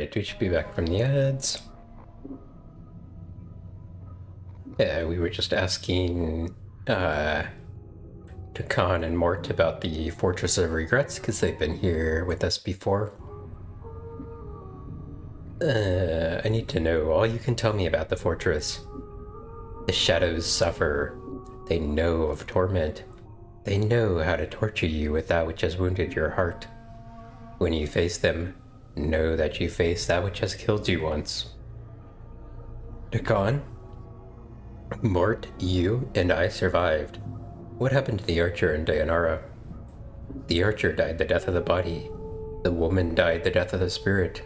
Alright, we should be back from the ads. Yeah, we were just asking Tukan and Mort about the Fortress of Regrets, because they've been here with us before. I need to know all you can tell me about the fortress. The shadows suffer. They know of torment. They know how to torture you with that which has wounded your heart. When you face them, know that you face that which has killed you once. Tukan? Mort, you, and I survived. What happened to the archer and Dayanara? The archer died the death of the body. The woman died the death of the spirit.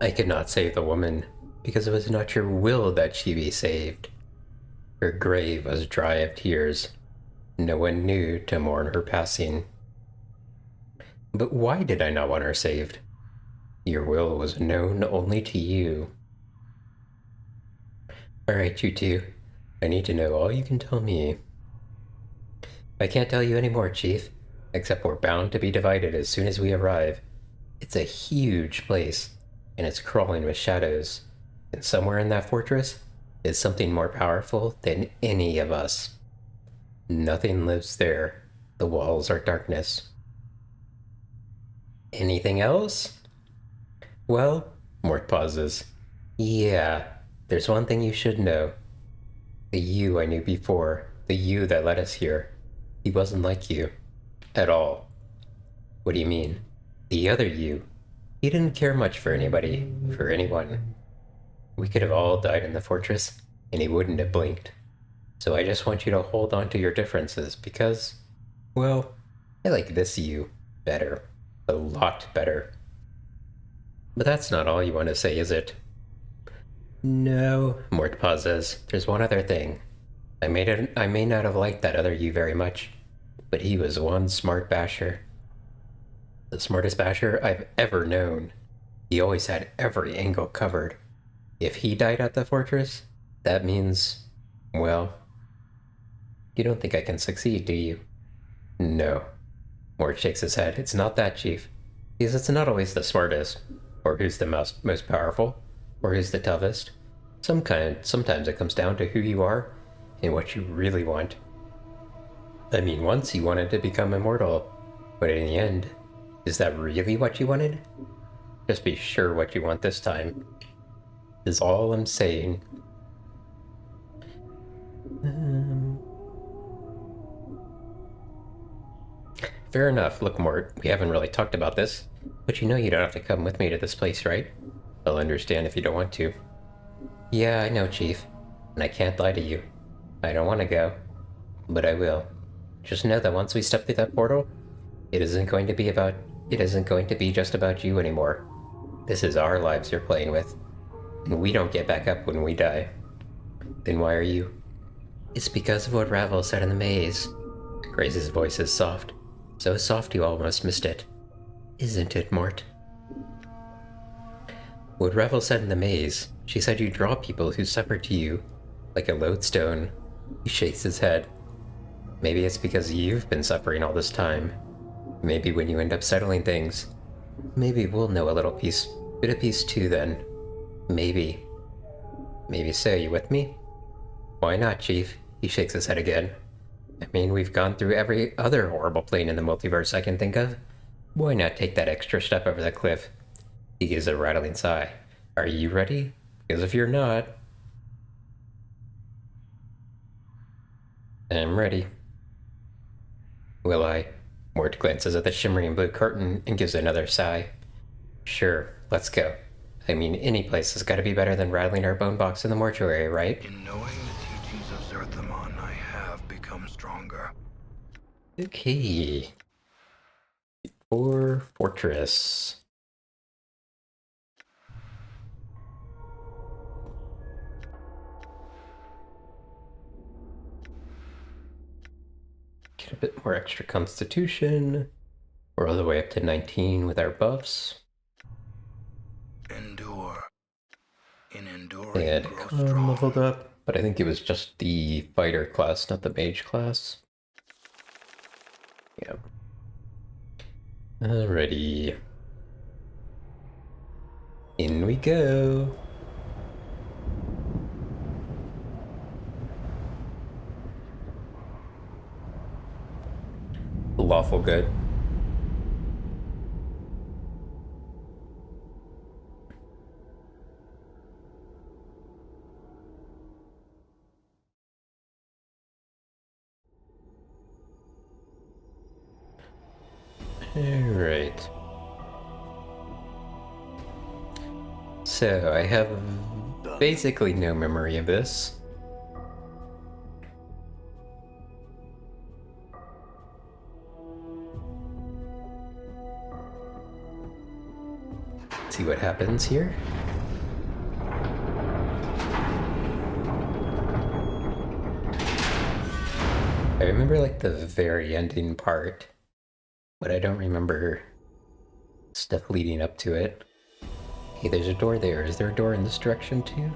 I could not save the woman, because it was not your will that she be saved. Her grave was dry of tears. No one knew to mourn her passing. But why did I not want her saved? Your will was known only to you. Alright, you two. I need to know all you can tell me. I can't tell you any more, Chief, except we're bound to be divided as soon as we arrive. It's a huge place, and it's crawling with shadows. And somewhere in that fortress is something more powerful than any of us. Nothing lives there. The walls are darkness. Anything else? Well, Mort pauses. Yeah, there's one thing you should know. The you I knew before, the you that led us here, he wasn't like you. At all. What do you mean? The other you. He didn't care much for anybody, for anyone. We could have all died in the fortress, and he wouldn't have blinked. So I just want you to hold on to your differences, because, well, I like this you better. A lot better. But that's not all you want to say, is it? No, Mort pauses. There's one other thing. I may not have liked that other you very much, but he was one smart basher. The smartest basher I've ever known. He always had every angle covered. If he died at the fortress, that means, well, you don't think I can succeed, do you? No. Mort shakes his head. It's not that, Chief. Because it's not always the smartest, or who's the most powerful, or who's the toughest. Sometimes it comes down to who you are and what you really want. I mean, once you wanted to become immortal, but in the end, is that really what you wanted? Just be sure what you want this time, is all I'm saying. Fair enough. Look, Mort, we haven't really talked about this, but you know you don't have to come with me to this place, right? I'll understand if you don't want to. Yeah, I know, Chief, and I can't lie to you. I don't want to go, but I will. Just know that once we step through that portal, it isn't going to be just about you anymore. This is our lives you're playing with, and we don't get back up when we die. Then why are you? It's because of what Ravel said in the maze. Grace's voice is soft. So soft you almost missed it. Isn't it, Mort? What Ravel said in the maze, she said you draw people who suffer to you, like a lodestone. He shakes his head. Maybe it's because you've been suffering all this time. Maybe when you end up settling things, maybe we'll know a bit of peace too then. Maybe. Maybe so, you with me? Why not, Chief? He shakes his head again. I mean, we've gone through every other horrible plane in the multiverse I can think of. Why not take that extra step over the cliff? He gives a rattling sigh. Are you ready? Because if you're not... I'm ready. Will I? Mort glances at the shimmering blue curtain and gives another sigh. Sure, let's go. I mean, any place has got to be better than rattling our bone box in the mortuary, right? In knowing the teachings of Zerthamon, I have become stronger. Okay. For Fortress. Get a bit more extra constitution. We're all the way up to 19 with our buffs. Endure. In enduring, And grow con strong. leveled up, but I think it was just the fighter class, not the mage class. Yep. Alrighty. In we go. Lawful good. Alright. So, I have basically no memory of this. Let's see what happens here. I remember like the very ending part, but I don't remember stuff leading up to it. Okay, there's a door there. Is there a door in this direction too?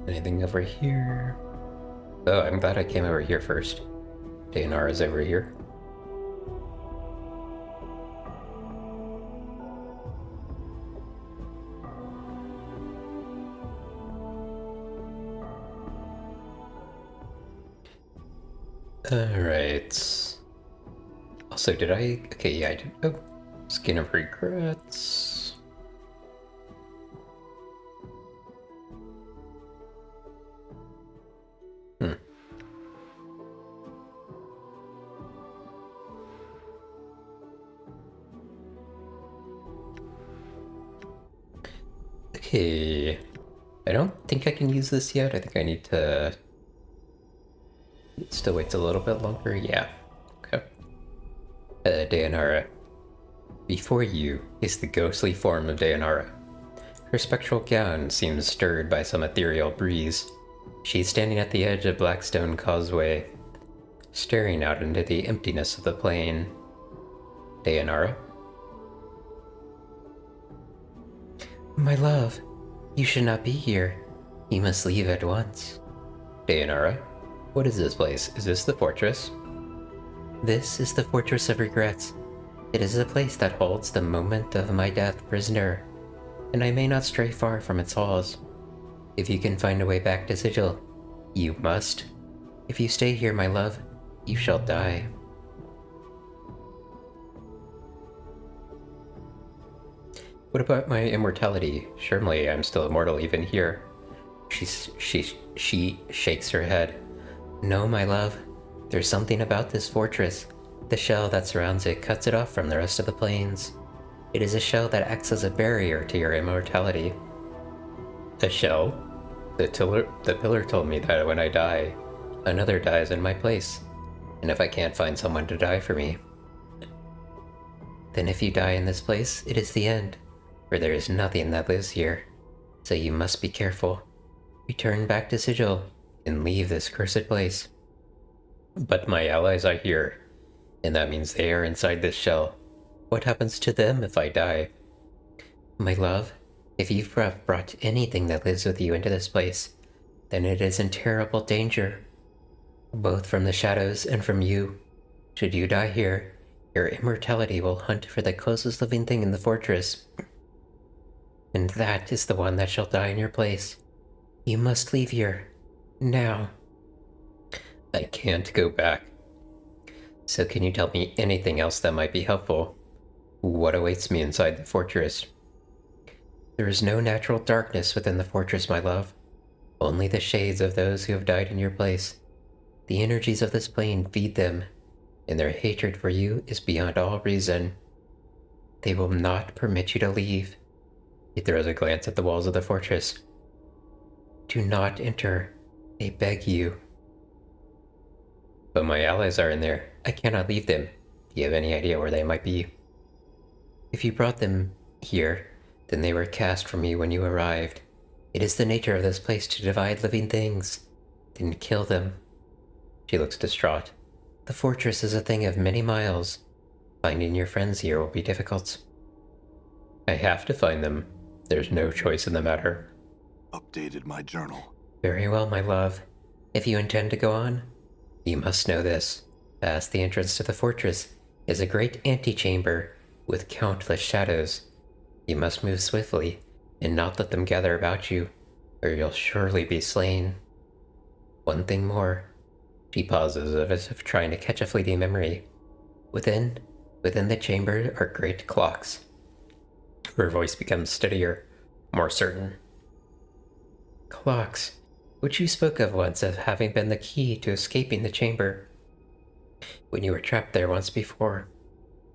Anything over here? Oh, I'm glad I came over here first. Dayanara's over here. Alright. Also, did I... Okay, yeah, I did... Oh, Skin of Regrets. Okay. I don't think I can use this yet. I think I need to... It still waits a little bit longer. Yeah. Okay. Dayanara. Before you is the ghostly form of Dayanara. Her spectral gown seems stirred by some ethereal breeze. She's standing at the edge of Blackstone Causeway, staring out into the emptiness of the plain. Dayanara? My love, you should not be here. You must leave at once. Dayanara? What is this place? Is this the fortress? This is the Fortress of Regrets. It is a place that holds the moment of my death prisoner, and I may not stray far from its halls. If you can find a way back to Sigil, you must. If you stay here, my love, you shall die. What about my immortality? Surely I'm still immortal even here. She shakes her head. No, my love. There's something about this fortress. The shell that surrounds it cuts it off from the rest of the planes. It is a shell that acts as a barrier to your immortality. A shell? The pillar told me that when I die, another dies in my place. And if I can't find someone to die for me, then if you die in this place, it is the end. For there is nothing that lives here. So you must be careful. Return back to Sigil and leave this cursed place. But my allies are here, and that means they are inside this shell. What happens to them if I die? My love, if you've brought anything that lives with you into this place, then it is in terrible danger, both from the shadows and from you. Should you die here, your immortality will hunt for the closest living thing in the fortress, and that is the one that shall die in your place. You must leave here, now. I can't go back. So can you tell me anything else that might be helpful? What awaits me inside the fortress? There is no natural darkness within the fortress, my love. Only the shades of those who have died in your place. The energies of this plane feed them, and their hatred for you is beyond all reason. They will not permit you to leave. He throws a glance at the walls of the fortress. Do not enter, I beg you. But my allies are in there. I cannot leave them. Do you have any idea where they might be? If you brought them here, then they were cast from you when you arrived. It is the nature of this place to divide living things. Then kill them. She looks distraught. The fortress is a thing of many miles. Finding your friends here will be difficult. I have to find them. There's no choice in the matter. Updated my journal. Very well, my love. If you intend to go on, you must know this. Past the entrance to the fortress is a great antechamber with countless shadows. You must move swiftly and not let them gather about you, or you'll surely be slain. One thing more. She pauses as if trying to catch a fleeting memory. Within the chamber are great clocks. Her voice becomes steadier, more certain. Clocks, which you spoke of once as having been the key to escaping the chamber. When you were trapped there once before.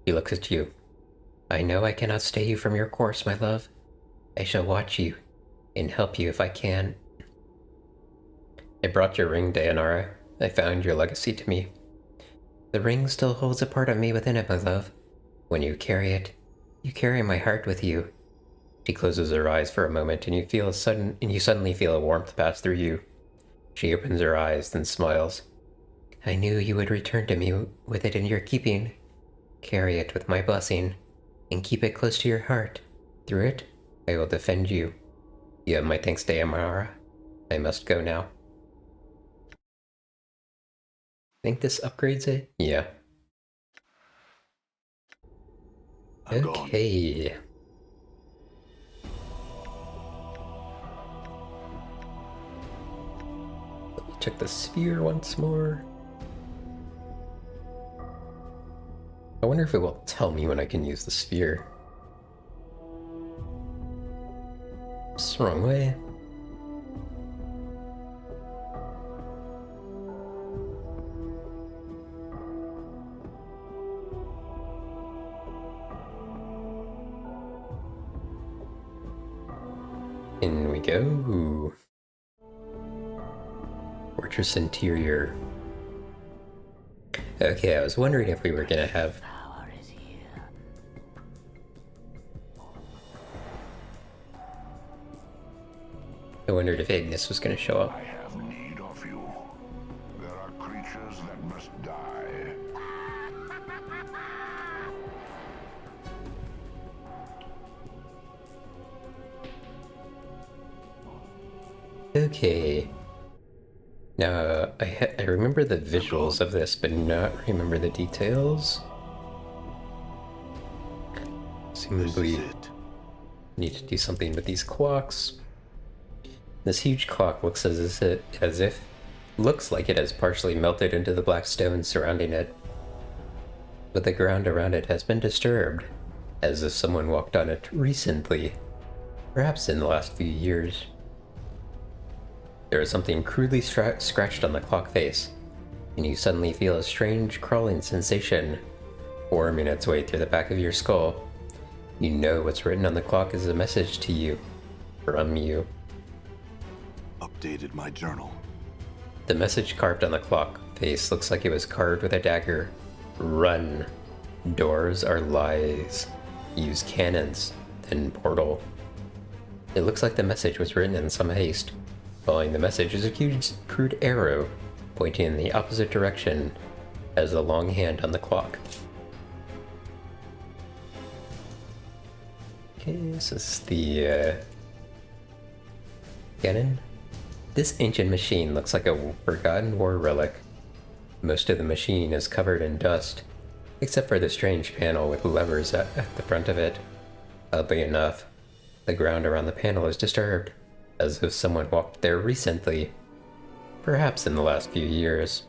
He looks at you. I know I cannot stay you from your course, my love. I shall watch you and help you if I can. I brought your ring, Dayanara. I found your legacy to me. The ring still holds a part of me within it, my love. When you carry my heart with you. She closes her eyes for a moment, and you suddenly feel a warmth pass through you. She opens her eyes, then smiles. I knew you would return to me with it in your keeping. Carry it with my blessing, and keep it close to your heart. Through it, I will defend you. You have my thanks, Dayanara. I must go now. Think this upgrades it? Yeah. Okay. Let me check the sphere once more. I wonder if it will tell me when I can use the sphere. It's the wrong way. In we go. Fortress interior. Okay, I was wondering if we were gonna have... I wondered if Ignis was gonna show up. I have need of you. There are creatures that must die. Okay. Now, I remember the visuals of this, but not remember the details. Seemingly need to do something with these clocks. This huge clock looks looks like it has partially melted into the black stone surrounding it. But the ground around it has been disturbed, as if someone walked on it recently, perhaps in the last few years. There is something crudely scratched on the clock face, and you suddenly feel a strange crawling sensation worming its way through the back of your skull. You know what's written on the clock is a message to you, from you. Updated my journal. The message carved on the clock face looks like it was carved with a dagger. Run. Doors are lies. Use cannons, then portal. It looks like the message was written in some haste. Following the message is a huge, crude arrow pointing in the opposite direction as the long hand on the clock. Okay, this is the cannon. This ancient machine looks like a forgotten war relic. Most of the machine is covered in dust, except for the strange panel with levers at the front of it. Oddly enough, the ground around the panel is disturbed, as if someone walked there recently, perhaps in the last few years.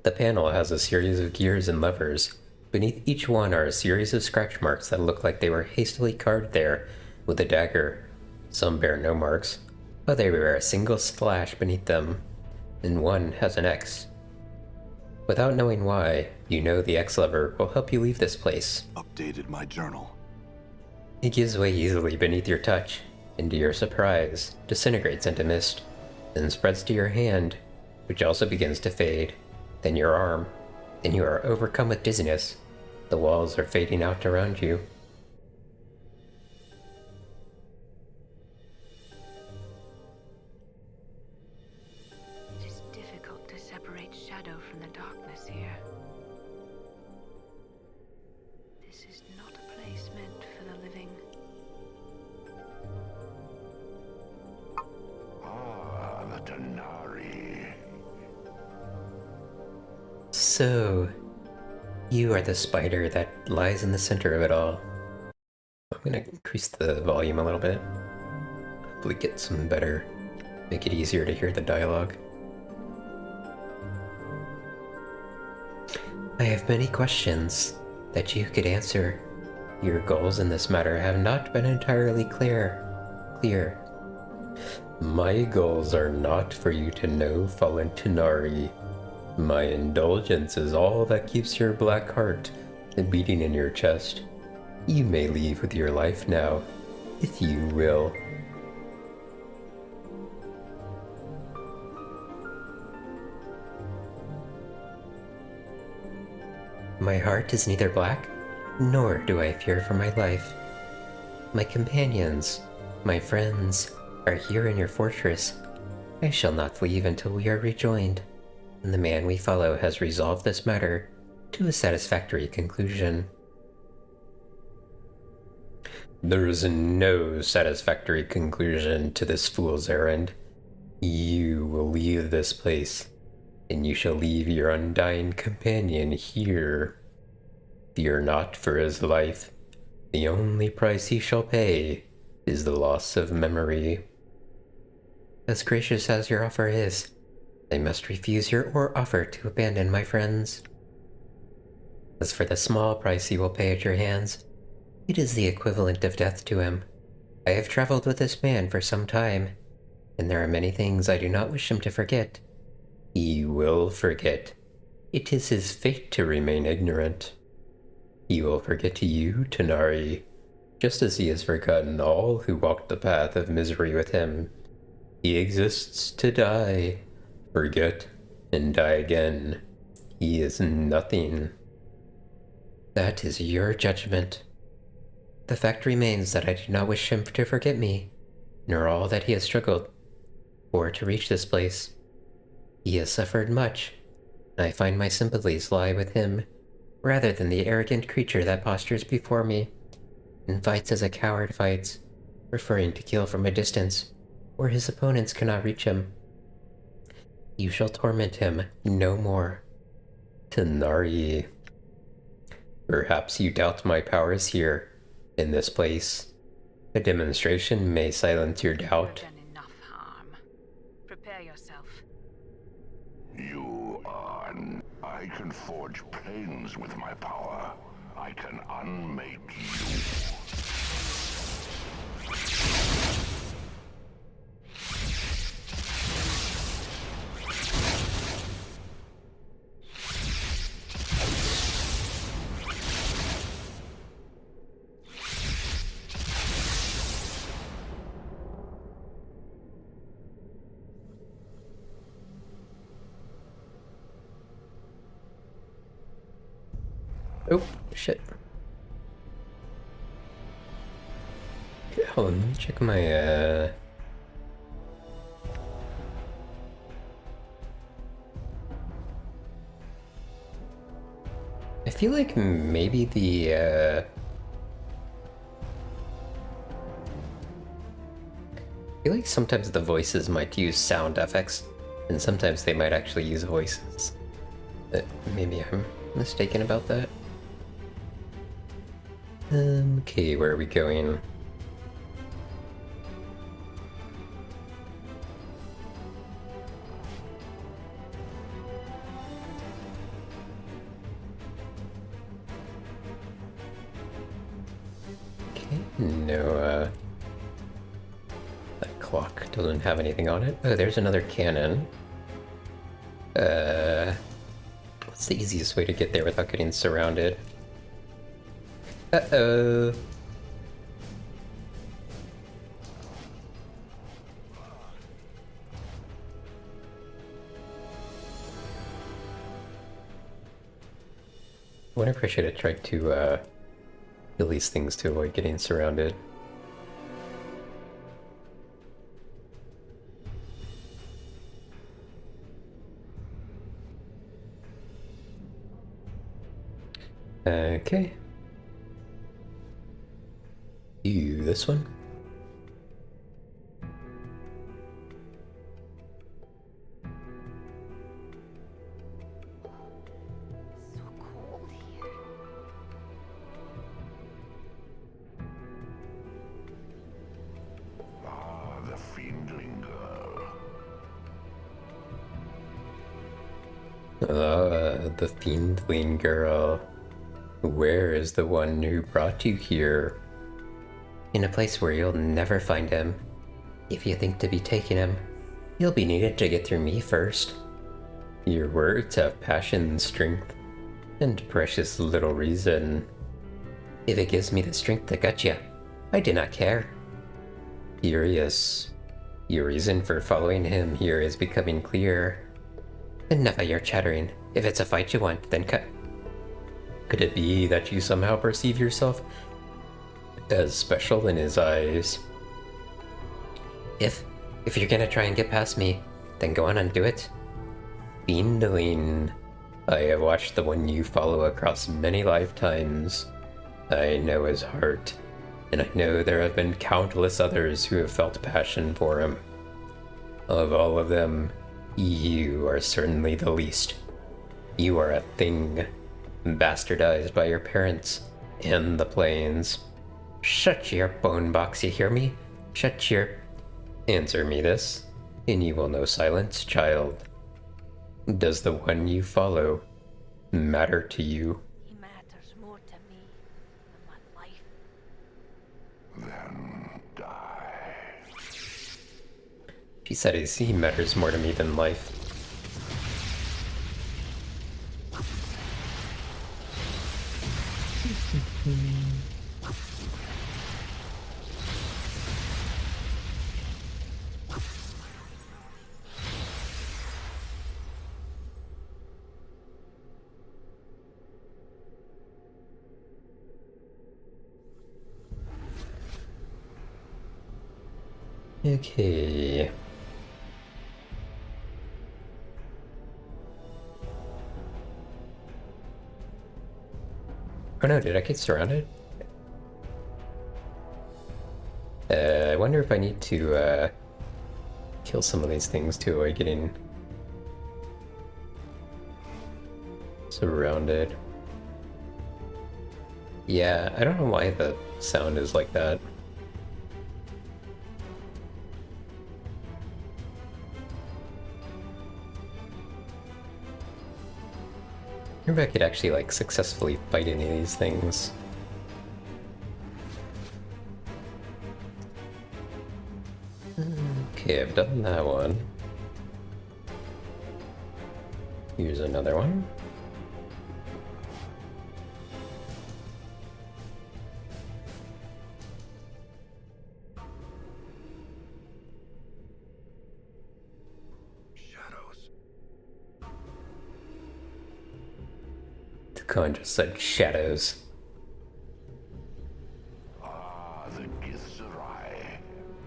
The panel has a series of gears and levers. Beneath each one are a series of scratch marks that look like they were hastily carved there with a dagger. Some bear no marks, but they bear a single slash beneath them, and one has an X. Without knowing why, you know the X lever will help you leave this place. Updated my journal. It gives way easily beneath your touch, and to your surprise, disintegrates into mist, then spreads to your hand, which also begins to fade, then your arm, then you are overcome with dizziness. The walls are fading out around you. It is difficult to separate shadow from the darkness here. This is not a place meant for the living. So, you are the spider that lies in the center of it all. I'm gonna increase the volume a little bit. Hopefully get some better, make it easier to hear the dialogue. I have many questions that you could answer. Your goals in this matter have not been entirely clear. My goals are not for you to know fallen Tenari. My indulgence is all that keeps your black heart beating in your chest. You may leave with your life now, if you will. My heart is neither black, nor do I fear for my life. My companions, my friends, are here in your fortress. I shall not leave until we are rejoined, and the man we follow has resolved this matter to a satisfactory conclusion. There is no satisfactory conclusion to this fool's errand. You will leave this place, and you shall leave your undying companion here. Fear not for his life. The only price he shall pay is the loss of memory. As gracious as your offer is, I must refuse your offer to abandon my friends. As for the small price he will pay at your hands, it is the equivalent of death to him. I have traveled with this man for some time, and there are many things I do not wish him to forget. He will forget. It is his fate to remain ignorant. He will forget you, Tenari, just as he has forgotten all who walked the path of misery with him. He exists to die, forget, and die again. He is nothing. That is your judgment. The fact remains that I do not wish him to forget me, nor all that he has struggled for to reach this place. He has suffered much, and I find my sympathies lie with him, rather than the arrogant creature that postures before me, and fights as a coward fights, preferring to kill from a distance, where his opponents cannot reach him. You shall torment him no more. Tenari. Perhaps you doubt my powers here, in this place. A demonstration may silence your doubt. You've done enough harm. Prepare yourself. You are... I can forge planes with my power. I can unmake you. Oh, shit. Okay, hold on, let me check my, I feel like maybe I feel like sometimes the voices might use sound effects, and sometimes they might actually use voices. But maybe I'm mistaken about that. Okay, where are we going? Okay, no, that clock doesn't have anything on it. Oh, there's another cannon. What's the easiest way to get there without getting surrounded? Uh-oh. I wonder if I should have tried to, kill these things to avoid getting surrounded. Okay. This one? the fiendling girl. Where is the one who brought you here? In a place where you'll never find him. If you think to be taking him, you'll be needed to get through me first. Your words have passion and strength, and precious little reason. If it gives me the strength to gut you, I do not care. Curious. Your reason for following him here is becoming clear. Enough of your chattering. If it's a fight you want, then cut. Could it be that you somehow perceive yourself as special in his eyes? If you're gonna try and get past me, then go on and do it. Fiendling. I have watched the one you follow across many lifetimes. I know his heart, and I know there have been countless others who have felt passion for him. Of all of them, you are certainly the least. You are a thing, bastardized by your parents and the planes. Shut your bone box, you hear me? Shut your... Answer me this, and you will know silence, child. Does the one you follow matter to you? He matters more to me than my life. Then die. She said he matters more to me than life. Okay. Oh no, did I get surrounded? I wonder if I need to kill some of these things to avoid getting surrounded. Yeah, I don't know why the sound is like that. Maybe I could actually like successfully fight any of these things. Okay, I've done that one. Here's another one. Shadows. The con just said shadows. Ah, the Githzerai.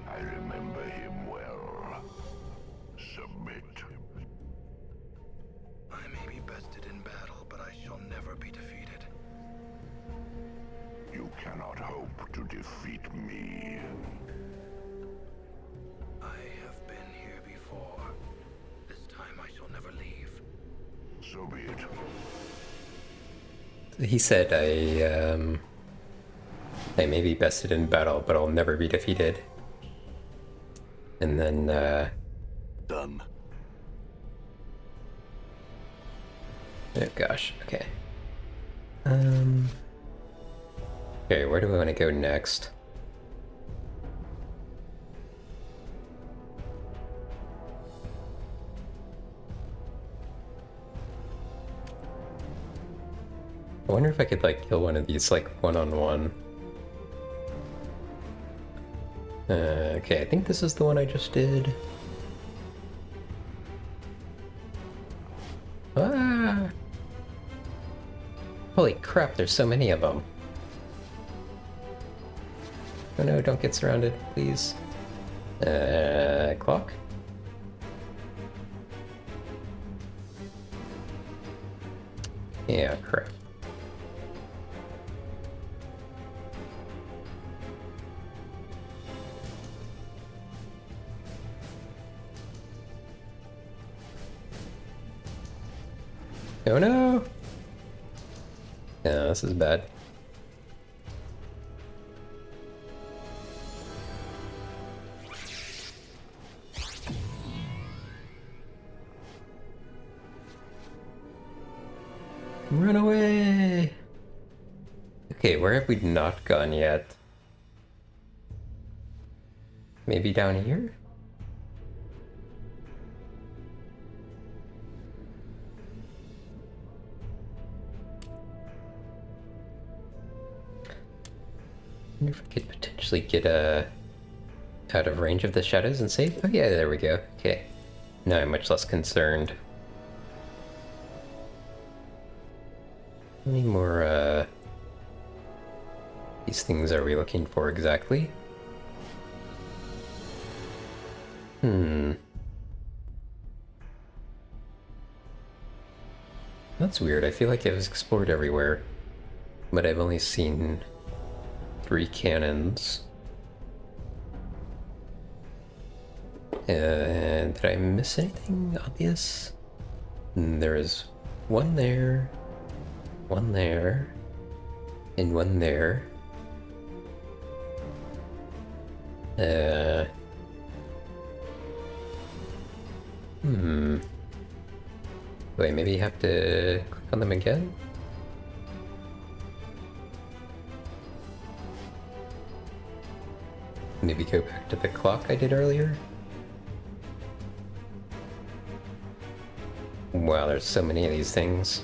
I remember him well. Submit. I may be bested in battle, but I shall never be defeated. You cannot hope to defeat me. I have been here before. This time I shall never leave. So be it. He said I may be bested in battle, but I'll never be defeated. And then Done. oh gosh, okay. Okay, where do we want to go next? I wonder if I could like kill one of these like one-on-one. Okay, I think this is the one I just did. Ah! Holy crap, there's so many of them. Oh no, don't get surrounded, please. Clock? Yeah, crap. Oh no! Yeah, this is bad. Run away! Okay, where have we not gone yet? Maybe down here? I wonder if I could potentially get out of range of the shadows and save. Oh yeah, there we go. Okay. Now I'm much less concerned. How many more, these things are we looking for exactly? That's weird. I feel like it was explored everywhere, but I've only seen 3 cannons. And did I miss anything obvious? There is one there, and one there. Wait, maybe you have to click on them again? Maybe go back to the clock I did earlier? Wow, there's so many of these things.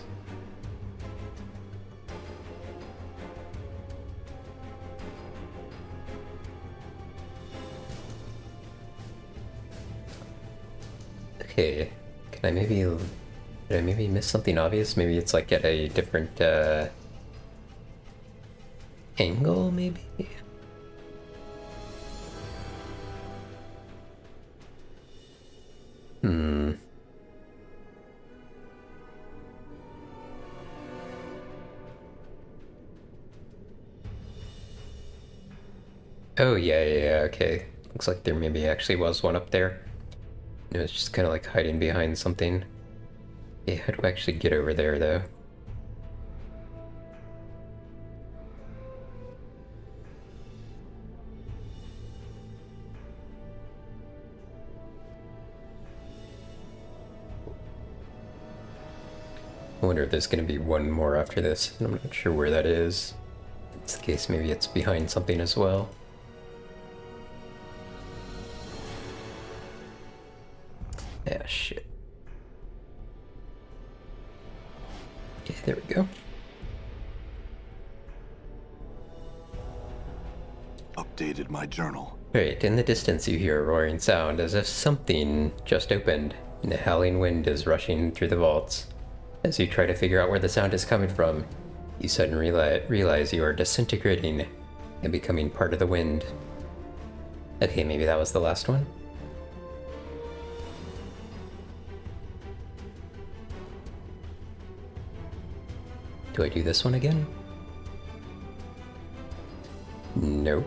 Okay, can I maybe... Did I maybe miss something obvious? Maybe it's like at a different, angle, maybe? Oh, yeah, okay. Looks like there maybe actually was one up there. It was just kind of like hiding behind something. Okay, how do I actually get over there, though? I wonder if there's gonna be one more after this, and I'm not sure where that is. If it's the case, maybe it's behind something as well. Ah, shit. Okay, there we go. Updated my journal. Right, in the distance you hear a roaring sound as if something just opened, and a howling wind is rushing through the vaults. As you try to figure out where the sound is coming from, you suddenly realize you are disintegrating and becoming part of the wind. Okay, maybe that was the last one? Do I do this one again? Nope.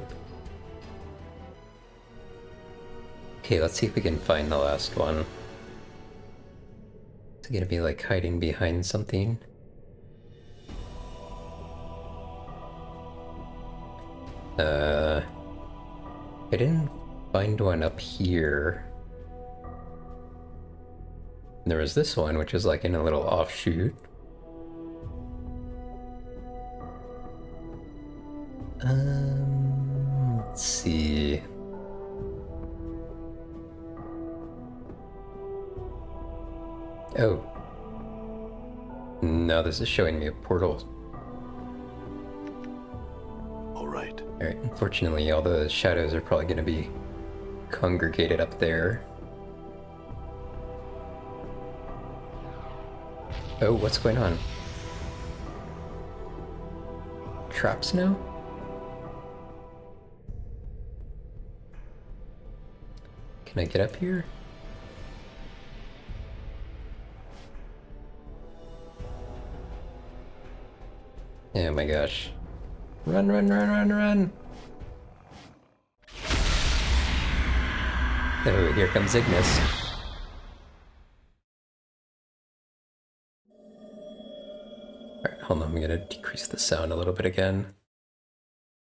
Okay, let's see if we can find the last one. Is it gonna be like hiding behind something? I didn't find one up here. There was this one, which is like in a little offshoot. Let's see. Oh. No, this is showing me a portal. All right. Alright, unfortunately, all the shadows are probably going to be congregated up there. Oh, what's going on? Traps now? Can I get up here? Oh my gosh. Run, run, run, run, run! Oh, here comes Ignis. Alright, hold on, I'm gonna decrease the sound a little bit again.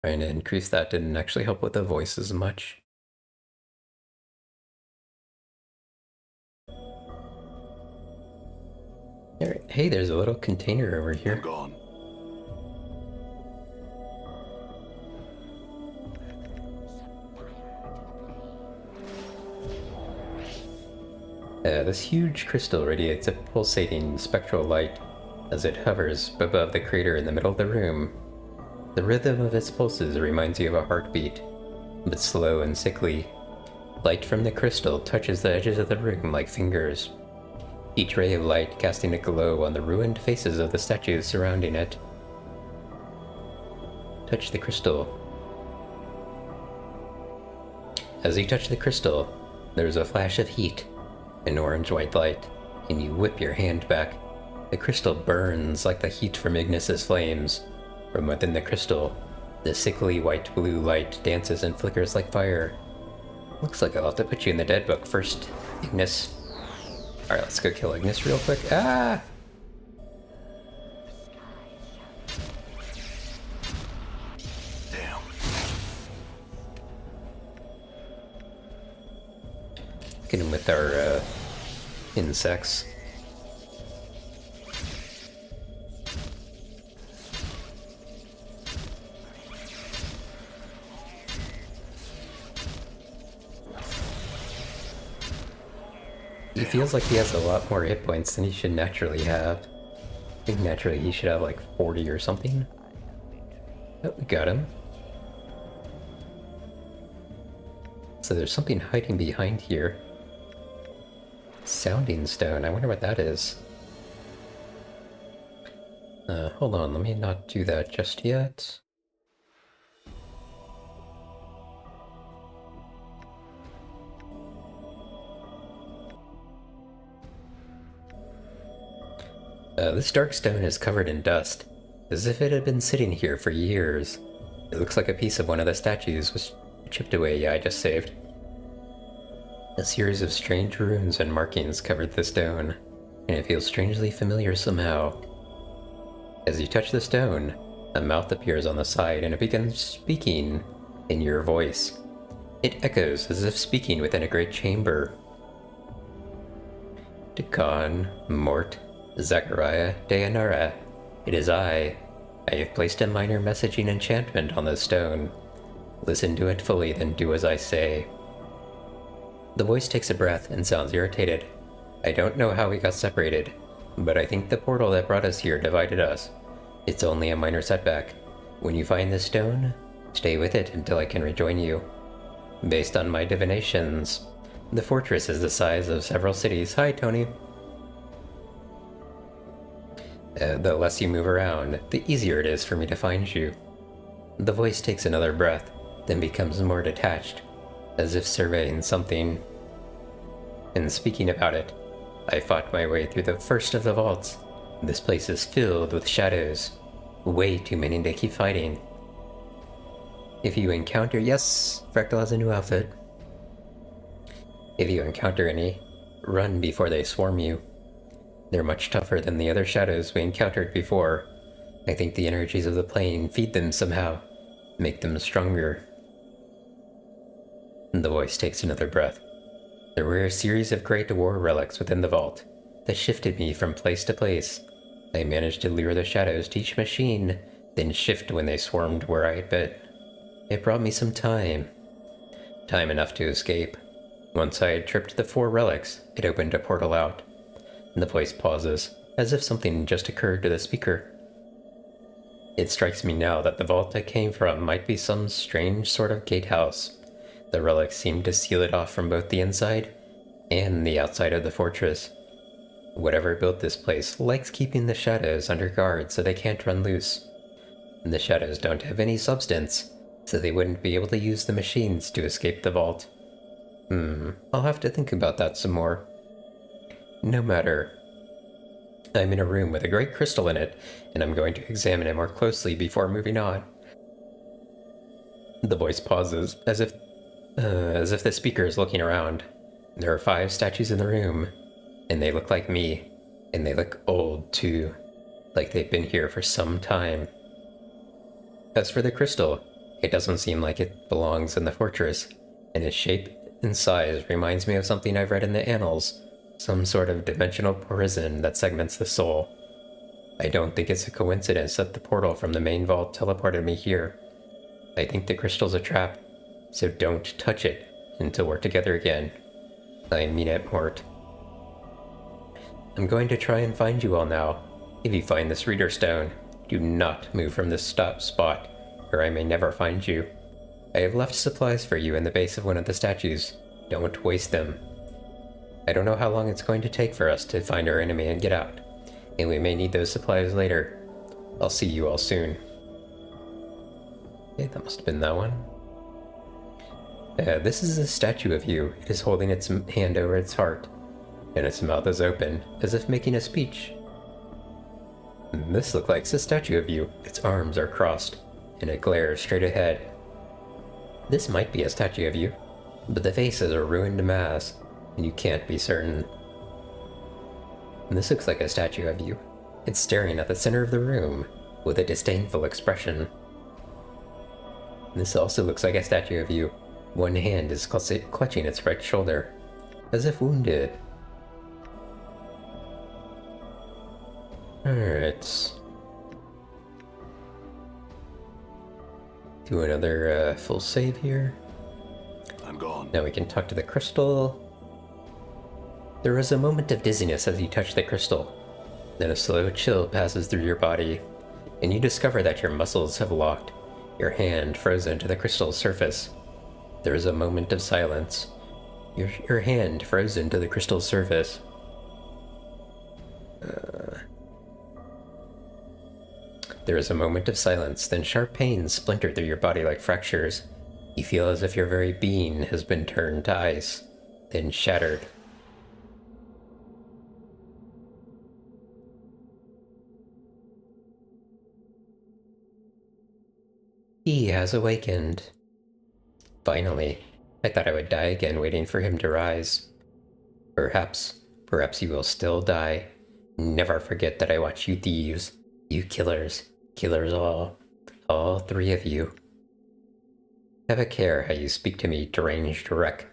Trying to increase that didn't actually help with the voice as much. Alright, hey, there's a little container over I'm here. gone. This huge crystal radiates a pulsating spectral light as it hovers above the crater in the middle of the room. The rhythm of its pulses reminds you of a heartbeat, but slow and sickly. Light from the crystal touches the edges of the room like fingers, each ray of light casting a glow on the ruined faces of the statues surrounding it. Touch the crystal. As you touch the crystal, there's a flash of heat, an orange-white light, and you whip your hand back. The crystal burns like the heat from Ignis's flames. From within the crystal, the sickly white-blue light dances and flickers like fire. Looks like I'll have to put you in the dead book first, Ignis. Alright, let's go kill Ignis real quick. Ah! Damn. Get him with our, insects. He feels like he has a lot more hit points than he should naturally have. I think naturally he should have like 40 or something. Oh, we got him. So there's something hiding behind here. Sounding stone, I wonder what that is. Hold on, let me not do that just yet. This dark stone is covered in dust, as if it had been sitting here for years. It looks like a piece of one of the statues was chipped away. Yeah, I just saved. A series of strange runes and markings covered the stone, and it feels strangely familiar somehow. As you touch the stone, a mouth appears on the side and it begins speaking in your voice. It echoes as if speaking within a great chamber. Dagon, Mort, Zachariah, Deanara, it is I. I have placed a minor messaging enchantment on this stone. Listen to it fully, then do as I say. The voice takes a breath and sounds irritated. I don't know how we got separated, but I think the portal that brought us here divided us. It's only a minor setback. When you find this stone, stay with it until I can rejoin you. Based on my divinations, the fortress is the size of several cities. Hi, Tony. The less you move around, the easier it is for me to find you. The voice takes another breath, then becomes more detached, as if surveying something. And speaking about it, I fought my way through the first of the vaults. This place is filled with shadows. Way too many to keep fighting. If you encounter— yes, Fractal has a new outfit. If you encounter any, run before they swarm you. They're much tougher than the other shadows we encountered before. I think the energies of the plane feed them somehow, make them stronger. The voice takes another breath. There were a series of great war relics within the vault that shifted me from place to place. I managed to lure the shadows to each machine, then shift when they swarmed where I had been. It brought me some time. Time enough to escape. Once I had tripped the 4 relics, it opened a portal out. The voice pauses, as if something just occurred to the speaker. It strikes me now that the vault I came from might be some strange sort of gatehouse. The relics seem to seal it off from both the inside and the outside of the fortress. Whatever built this place likes keeping the shadows under guard so they can't run loose. The shadows don't have any substance, so they wouldn't be able to use the machines to escape the vault. I'll have to think about that some more. No matter. I'm in a room with a great crystal in it, and I'm going to examine it more closely before moving on. The voice pauses, as if the speaker is looking around. There are 5 statues in the room, and they look like me, and they look old too, like they've been here for some time. As for the crystal, it doesn't seem like it belongs in the fortress, and its shape and size reminds me of something I've read in the annals. Some sort of dimensional prison that segments the soul. I don't think it's a coincidence that the portal from the main vault teleported me here. I think the crystal's a trap, so don't touch it until we're together again. I mean it, Mort. I'm going to try and find you all now. If you find this reader stone, do not move from this spot, or I may never find you. I have left supplies for you in the base of one of the statues. Don't waste them. I don't know how long it's going to take for us to find our enemy and get out, and we may need those supplies later. I'll see you all soon. Okay, that must have been that one. This is a statue of you. It is holding its hand over its heart, and its mouth is open, as if making a speech. This looks like a statue of you. Its arms are crossed, and it glares straight ahead. This might be a statue of you, but the face is a ruined mass, and you can't be certain. And this looks like a statue of you. It's staring at the center of the room, with a disdainful expression. This also looks like a statue of you. One hand is clutching its right shoulder, as if wounded. Alright. Do another full save here. I'm gone. Now we can talk to the crystal. There is a moment of dizziness as you touch the crystal. Then a slow chill passes through your body, and you discover that your muscles have locked, your hand frozen to the crystal's surface. There is a moment of silence. Your hand frozen to the crystal's surface. There is a moment of silence, then sharp pains splinter through your body like fractures. You feel as if your very being has been turned to ice, then shattered. He has awakened. Finally, I thought I would die again waiting for him to rise. Perhaps you will still die. Never forget that I watch you thieves, you killers all 3 of you. Have a care how you speak to me, deranged wreck.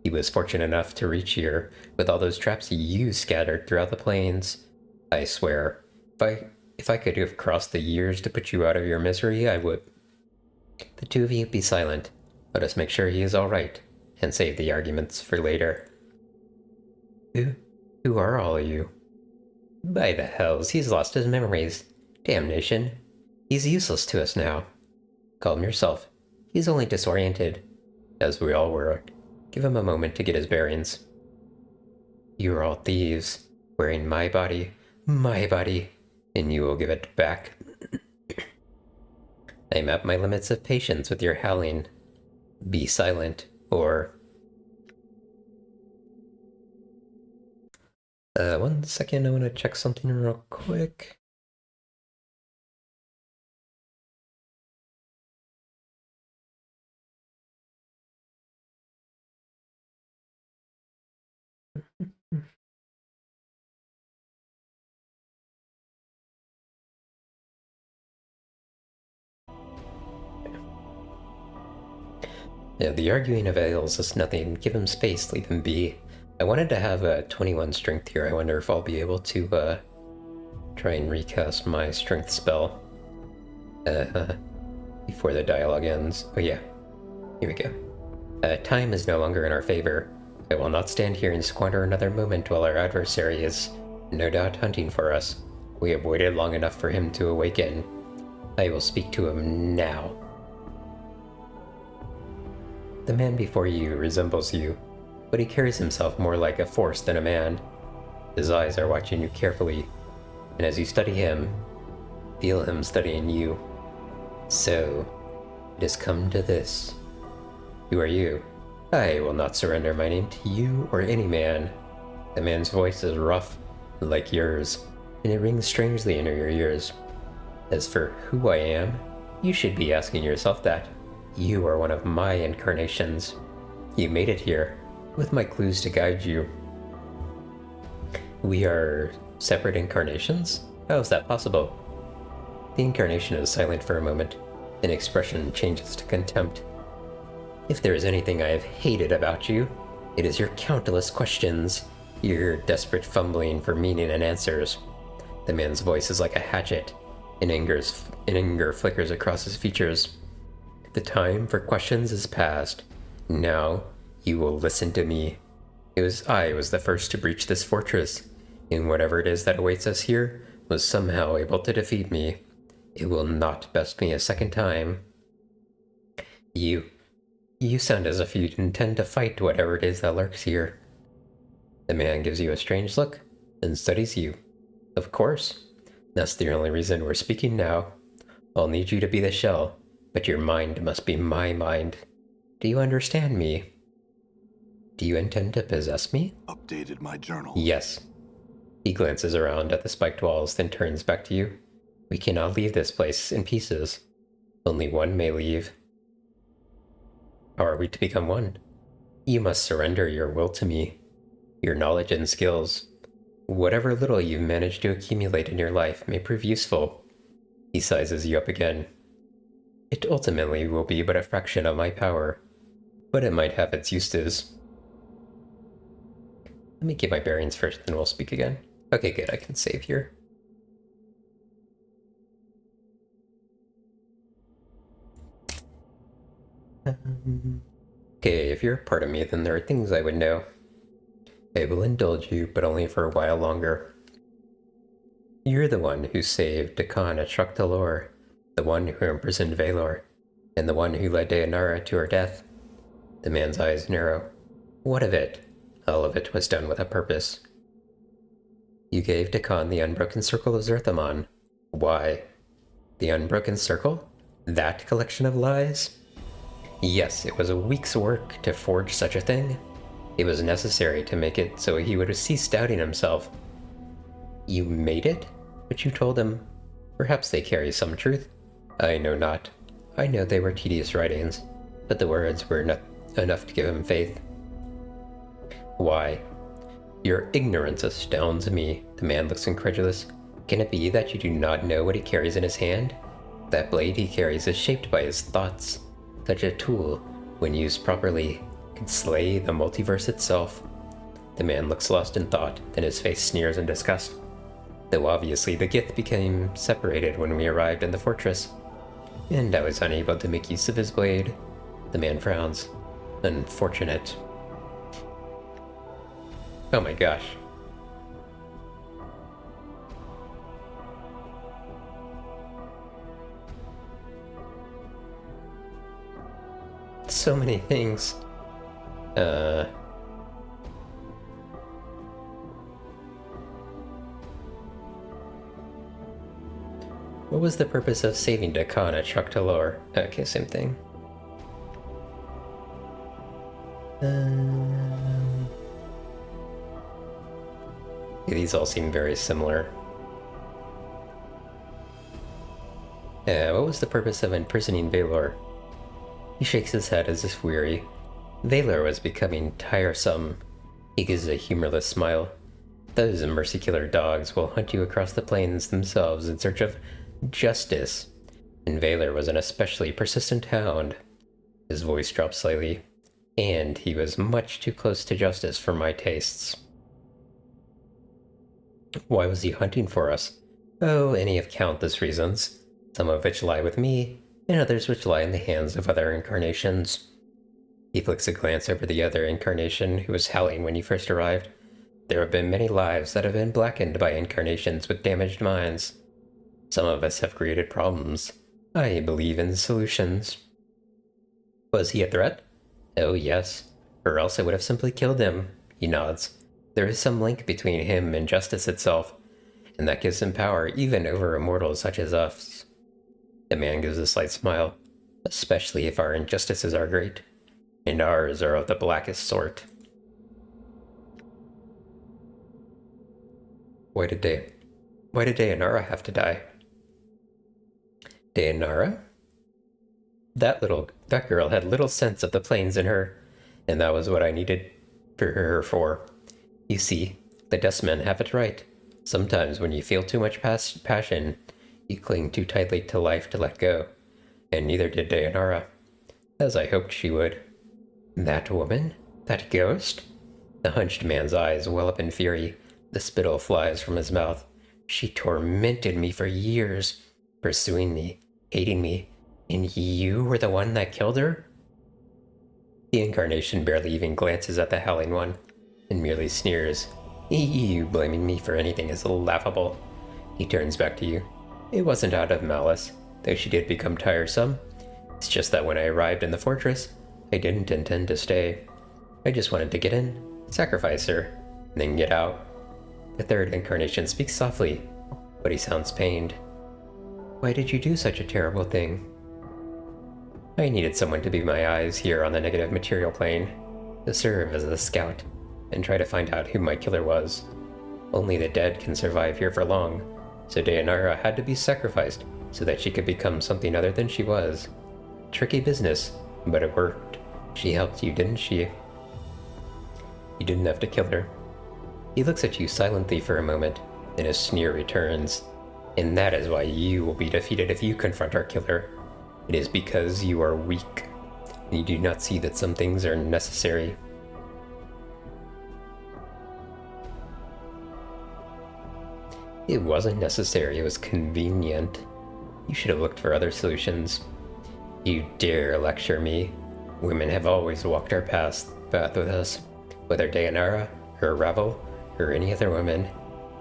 He was fortunate enough to reach here with all those traps you scattered throughout the plains. I swear, if I could have crossed the years to put you out of your misery, I would. The 2 of you be silent. Let us make sure he is all right, and save the arguments for later. Who are all of you? By the hells, he's lost his memories. Damnation. He's useless to us now. Calm yourself. He's only disoriented, as we all were. Give him a moment to get his bearings. You are all thieves, wearing my body, and you will give it back. I'm at my limits of patience with your howling. Be silent, or... 1 second, I want to check something real quick. Yeah, the arguing avails us nothing. Give him space, leave him be. I wanted to have a 21 strength here. I wonder if I'll be able to try and recast my strength spell before the dialogue ends. Oh yeah, here we go. Time is no longer in our favor. I will not stand here and squander another moment while our adversary is no doubt hunting for us. We have waited long enough for him to awaken. I will speak to him now. The man before you resembles you, but he carries himself more like a force than a man. His eyes are watching you carefully, and as you study him, feel him studying you. So, it has come to this. Who are you? I will not surrender my name to you or any man. The man's voice is rough, like yours, and it rings strangely in your ears. As for who I am, you should be asking yourself that. You are one of my incarnations. You made it here, with my clues to guide you. We are separate incarnations? How is that possible? The incarnation is silent for a moment, then expression changes to contempt. If there is anything I have hated about you, it is your countless questions. Your desperate fumbling for meaning and answers. The man's voice is like a hatchet, and anger flickers across his features. The time for questions is past. Now, you will listen to me. I was the first to breach this fortress, and whatever it is that awaits us here was somehow able to defeat me. It will not best me a second time. You sound as if you intend to fight whatever it is that lurks here. The man gives you a strange look and studies you. Of course. That's the only reason we're speaking now. I'll need you to be the shell, but your mind must be my mind. Do you understand me? Do you intend to possess me? Updated my journal. Yes. He glances around at the spiked walls, then turns back to you. We cannot leave this place in pieces. Only one may leave. How are we to become one? You must surrender your will to me, your knowledge and skills. Whatever little you've managed to accumulate in your life may prove useful. He sizes you up again. It ultimately will be but a fraction of my power, but it might have its uses. Let me get my bearings first, then we'll speak again. Okay, good, I can save here. Okay, if you're a part of me, then there are things I would know. I will indulge you, but only for a while longer. You're the one who saved Dakan at Shraktalor, the one who imprisoned Valor, and the one who led Dayanara to her death. The man's eyes narrow. What of it? All of it was done with a purpose. You gave Dakan the Unbroken Circle of Zerthamon. Why? The Unbroken Circle? That collection of lies? Yes, it was a week's work to forge such a thing. It was necessary to make it so he would cease doubting himself. You made it? But you told him. Perhaps they carry some truth. I know not. I know they were tedious writings, but the words were enough to give him faith. Why? Your ignorance astounds me. The man looks incredulous. Can it be that you do not know what he carries in his hand? That blade he carries is shaped by his thoughts. Such a tool, when used properly, can slay the multiverse itself. The man looks lost in thought, then his face sneers in disgust. Though obviously the Gith became separated when we arrived in the fortress, and I was unable to make use of his blade. The man frowns. Unfortunate. Oh my gosh. So many things. What was the purpose of saving Dakan at Shraktalor? Okay, same thing. Yeah, these all seem very similar. What was the purpose of imprisoning Valor? He shakes his head as if weary. Valor was becoming tiresome. He gives a humorless smile. Those mercy-killer dogs will hunt you across the plains themselves in search of justice, and Valor was an especially persistent hound. His voice dropped slightly, and he was much too close to justice for my tastes. Why was he hunting for us? Oh, any of countless reasons, some of which lie with me, and others which lie in the hands of other incarnations. He flicks a glance over the other incarnation who was howling when you first arrived. There have been many lives that have been blackened by incarnations with damaged minds. Some of us have created problems. I believe in solutions. Was he a threat? Oh yes, or else I would have simply killed him. He nods. There is some link between him and justice itself, and that gives him power even over immortals such as us. The man gives a slight smile, especially if our injustices are great, and ours are of the blackest sort. Why did Dayanara have to die? Dayanara? That girl had little sense of the planes in her, and that was what I needed her for. You see, the dustmen have it right. Sometimes when you feel too much passion, you cling too tightly to life to let go, and neither did Dayanara, as I hoped she would. That woman? That ghost? The hunched man's eyes well up in fury. The spittle flies from his mouth. She tormented me for years, pursuing me, hating me, and you were the one that killed her? The incarnation barely even glances at the howling one, and merely sneers. You blaming me for anything is laughable. He turns back to you. It wasn't out of malice, though she did become tiresome. It's just that when I arrived in the fortress, I didn't intend to stay. I just wanted to get in, sacrifice her, and then get out. The third incarnation speaks softly, but he sounds pained. Why did you do such a terrible thing? I needed someone to be my eyes here on the negative material plane, to serve as a scout, and try to find out who my killer was. Only the dead can survive here for long, so Dayanara had to be sacrificed so that she could become something other than she was. Tricky business, but it worked. She helped you, didn't she? You didn't have to kill her. He looks at you silently for a moment, then a sneer returns. And that is why you will be defeated if you confront our killer. It is because you are weak, and you do not see that some things are necessary. It wasn't necessary, it was convenient. You should have looked for other solutions. You dare lecture me. Women have always walked our path with us, whether Dayanara, or Ravel, or any other woman,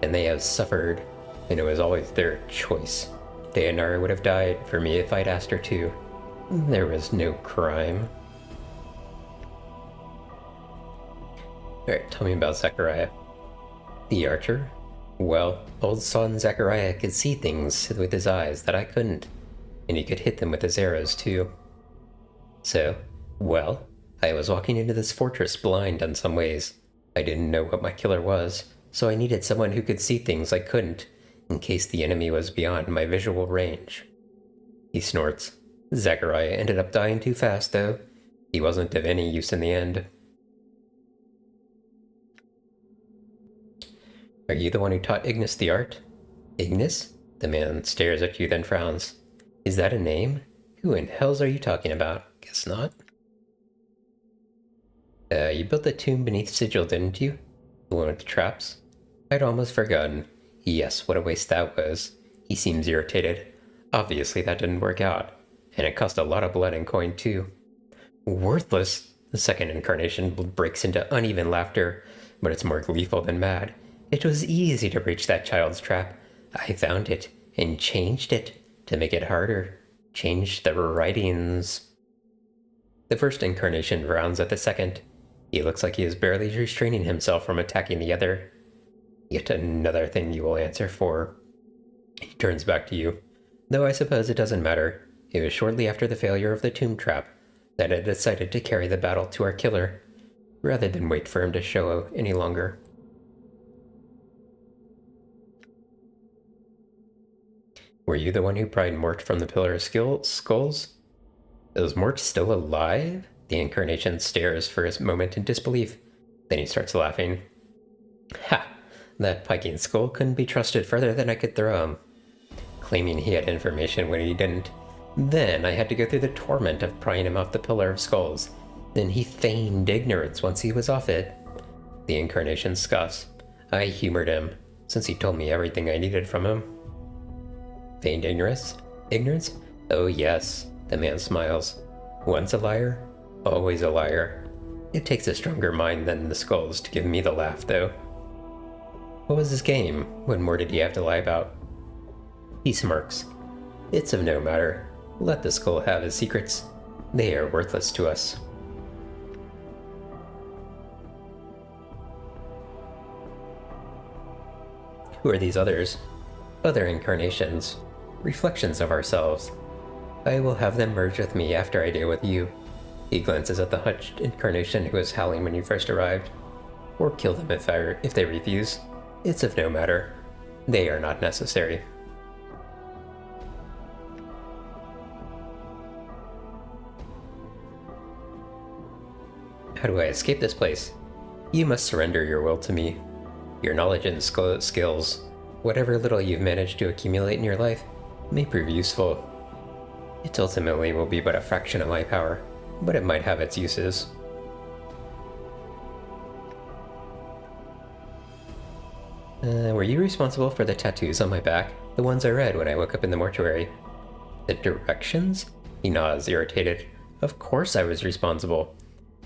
and they have suffered, and it was always their choice. Dayanara would have died for me if I'd asked her to. There was no crime. Alright, tell me about Zechariah. The archer? Well, old son Zechariah could see things with his eyes that I couldn't, and he could hit them with his arrows too. So, well, I was walking into this fortress blind in some ways. I didn't know what my killer was, so I needed someone who could see things I couldn't, in case the enemy was beyond my visual range. He snorts. Zechariah ended up dying too fast, though. He wasn't of any use in the end. Are you the one who taught Ignis the art? Ignis? The man stares at you, then frowns. Is that a name? Who in hells are you talking about? Guess not. You built the tomb beneath Sigil, didn't you? The one with the traps? I'd almost forgotten. Yes, what a waste that was. He seems irritated. Obviously that didn't work out. And it cost a lot of blood and coin too. Worthless! The second incarnation breaks into uneven laughter, but it's more gleeful than mad. It was easy to breach that child's trap. I found it, and changed it, to make it harder. Changed the writings. The first incarnation rounds at the second. He looks like he is barely restraining himself from attacking the other. Yet another thing you will answer for. He turns back to you. Though I suppose it doesn't matter. It was shortly after the failure of the tomb trap that I decided to carry the battle to our killer, rather than wait for him to show any longer. Were you the one who pried Mort from the Pillar of Skulls? Is Mort still alive? The incarnation stares for a moment in disbelief. Then he starts laughing. Ha! That piking skull couldn't be trusted further than I could throw him. Claiming he had information when he didn't. Then I had to go through the torment of prying him off the Pillar of Skulls. Then he feigned ignorance once he was off it. The incarnation scoffs. I humored him, since he told me everything I needed from him. Feigned ignorance? Ignorance? Oh yes, the man smiles. Once a liar, always a liar. It takes a stronger mind than the skulls to give me the laugh, though. What was his game? What more did he have to lie about? He smirks. It's of no matter. Let the skull have his secrets. They are worthless to us. Who are these others? Other incarnations. Reflections of ourselves. I will have them merge with me after I deal with you. He glances at the hunched incarnation who was howling when you first arrived. Or kill them if they refuse. It's of no matter. They are not necessary. How do I escape this place? You must surrender your will to me. Your knowledge and skills, whatever little you've managed to accumulate in your life, may prove useful. It ultimately will be but a fraction of my power, but it might have its uses. Were you responsible for the tattoos on my back? The ones I read when I woke up in the mortuary? The directions? He nods, irritated. Of course I was responsible.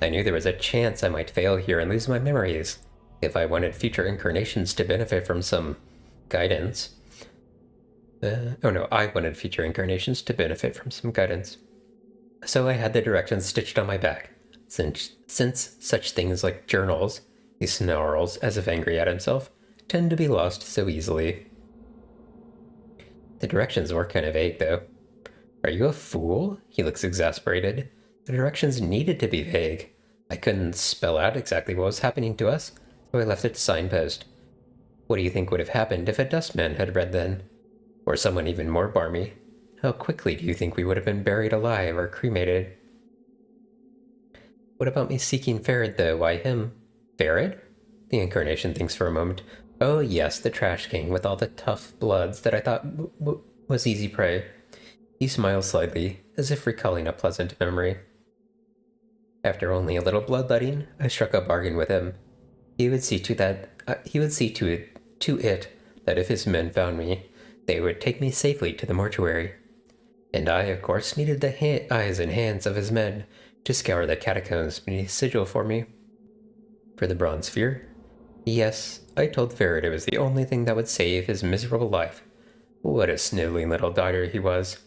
I knew there was a chance I might fail here and lose my memories. If I wanted future incarnations to benefit from some guidance. I wanted future incarnations to benefit from some guidance. So I had the directions stitched on my back. Since such things like journals, he snarls as if angry at himself, tend to be lost so easily. The directions were kind of vague, though. Are you a fool? He looks exasperated. The directions needed to be vague. I couldn't spell out exactly what was happening to us, so I left it to signpost. What do you think would have happened if a dustman had read then? Or someone even more barmy? How quickly do you think we would have been buried alive or cremated? What about me seeking Farad, though? Why him? Farad? The incarnation thinks for a moment. Oh yes, the trash king with all the tough bloods that I thought was easy prey. He smiles slightly, as if recalling a pleasant memory. After only a little bloodletting, I struck a bargain with him. He would see to it that if his men found me, they would take me safely to the mortuary. And I, of course, needed the eyes and hands of his men to scour the catacombs beneath sigil for me. For the bronze sphere? Yes, I told Farad it was the only thing that would save his miserable life. What a sniveling little dodger he was.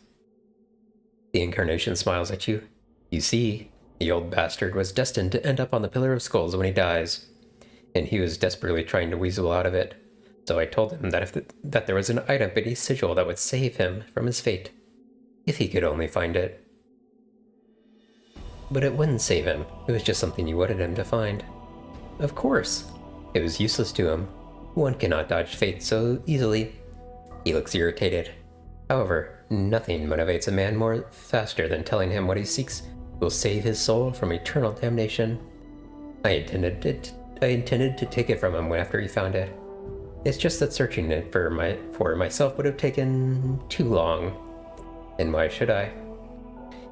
The incarnation smiles at you. You see, the old bastard was destined to end up on the Pillar of Skulls when he dies, and he was desperately trying to weasel out of it. So I told him that there was an item beneath sigil that would save him from his fate, if he could only find it. But it wouldn't save him. It was just something you wanted him to find. Of course. It was useless to him. One cannot dodge fate so easily. He looks irritated. However, nothing motivates a man more faster than telling him what he seeks will save his soul from eternal damnation. I intended to take it from him after he found it. It's just that searching it for myself would have taken too long. And why should I?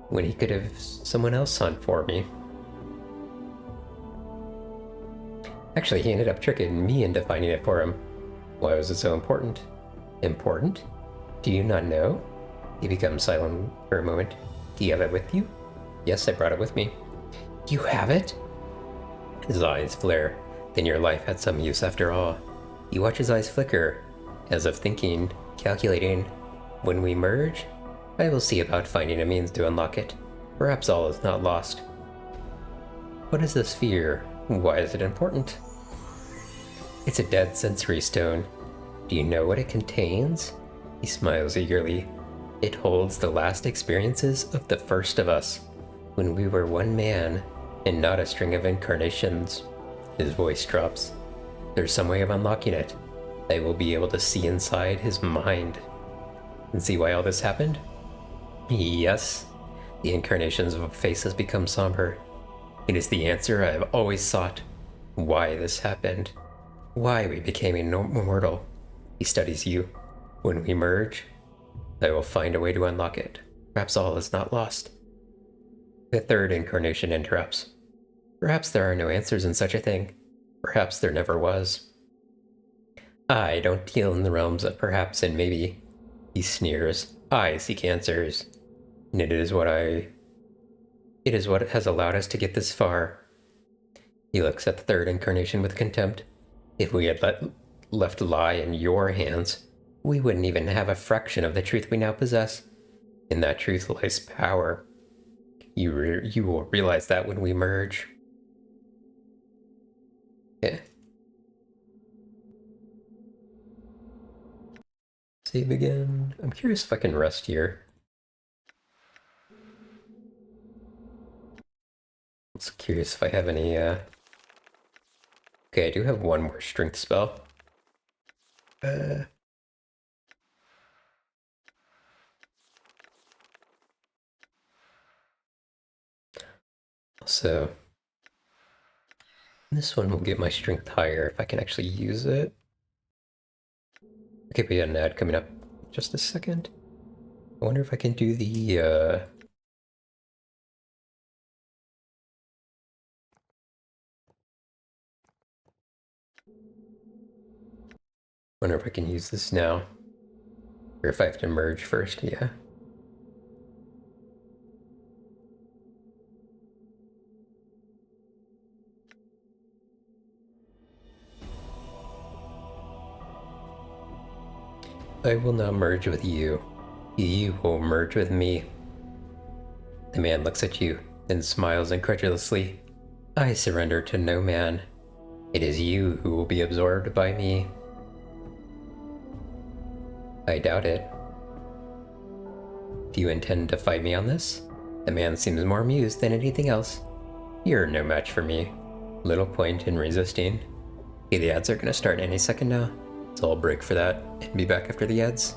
When he could have someone else hunt for me. Actually, he ended up tricking me into finding it for him. Why was it so important? Important? Do you not know? He becomes silent for a moment. Do you have it with you? Yes, I brought it with me. You have it? His eyes flare. Then your life had some use after all. You watch his eyes flicker, as if thinking, calculating. When we merge, I will see about finding a means to unlock it. Perhaps all is not lost. What is this sphere? Why is it important? It's a dead sensory stone. Do you know what it contains? He smiles eagerly. It holds the last experiences of the first of us, when we were one man, and not a string of incarnations. His voice drops. There's some way of unlocking it. I will be able to see inside his mind. And see why all this happened? Yes. The incarnation's face has become somber. It is the answer I have always sought. Why this happened. Why we became immortal. He studies you. When we merge, I will find a way to unlock it. Perhaps all is not lost. The third incarnation interrupts. Perhaps there are no answers in such a thing. Perhaps there never was. I don't deal in the realms of perhaps and maybe. He sneers. I seek answers. And it is what has allowed us to get this far. He looks at the third incarnation with contempt. If we had left lie in your hands, we wouldn't even have a fraction of the truth we now possess. In that truth lies power. You will realize that when we merge. Yeah. Save again. I'm curious if I can rest here. I'm curious if I have any, Okay, I do have one more strength spell. So, this one will get my strength higher if I can actually use it. Okay, we got an ad coming up. Just a second. I wonder if I can do the, Wonder if I can use this now. Or if I have to merge first, yeah. I will not merge with you. You will merge with me. The man looks at you, then smiles incredulously. I surrender to no man. It is you who will be absorbed by me. I doubt it. Do you intend to fight me on this? The man seems more amused than anything else. You're no match for me. Little point in resisting. Okay, the ads are gonna start any second now, so I'll break for that and be back after the ads.